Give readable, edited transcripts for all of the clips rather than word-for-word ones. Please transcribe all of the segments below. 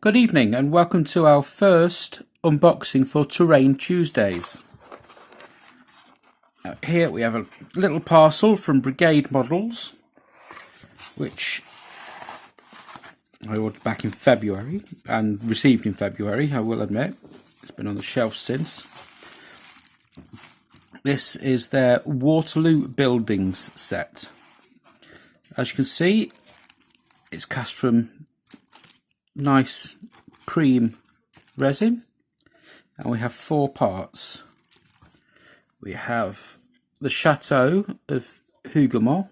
Good evening and welcome to our first unboxing for Terrain Tuesdays. Here we have a little parcel from Brigade Models, which I ordered back in February and received in February, I will admit. It's been on the shelf since. This is their Waterloo Buildings set. As you can see, it's cast from nice cream resin, and we have 4 parts. We have the Chateau of Hougoumont,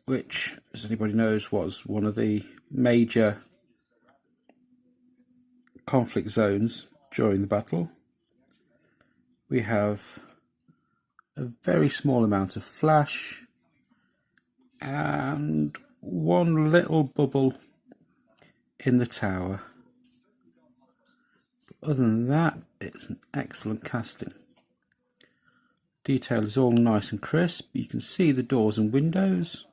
which, as anybody knows, was one of the major conflict zones during the battle. We have a very small amount of flash and one little bubble in the tower. But other than that, it's an excellent casting. Detail is all nice and crisp. You can see the doors and windows.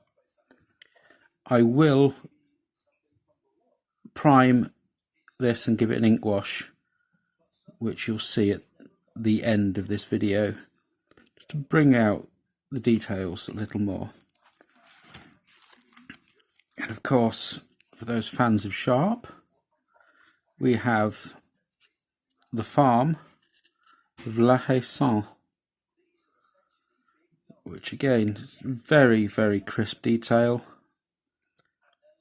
I will prime this and give it an ink wash, which you'll see at the end of this video, just to bring out the details a little more. And of course, for those fans of Sharp, we have the farm of Haye Sainte, which again is very, very crisp detail,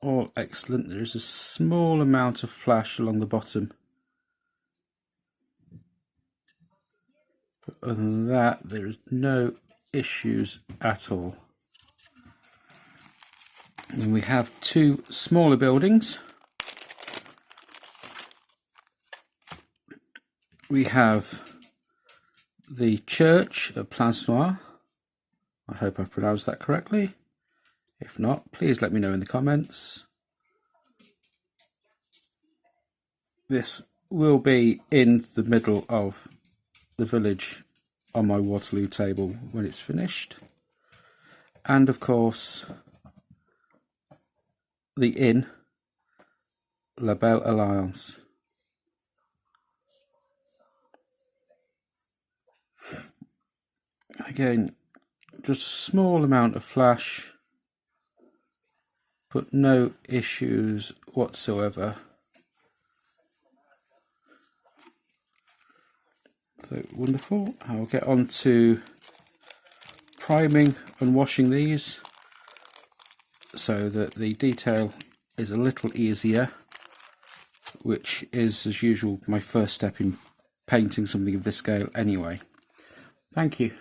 all excellent. There is a small amount of flash along the bottom, but other than that, there is no issues at all. And we have 2 smaller buildings. We have the church of Plancenoir. I hope I've pronounced that correctly. If not, please let me know in the comments. This will be in the middle of the village on my Waterloo table when it's finished. And of course, the Inn La Belle Allaince. Again, just a small amount of flash, but no issues whatsoever. So wonderful. I'll get on to priming and washing these, so that the detail is a little easier, which is, as usual, my first step in painting something of this scale anyway. Thank you.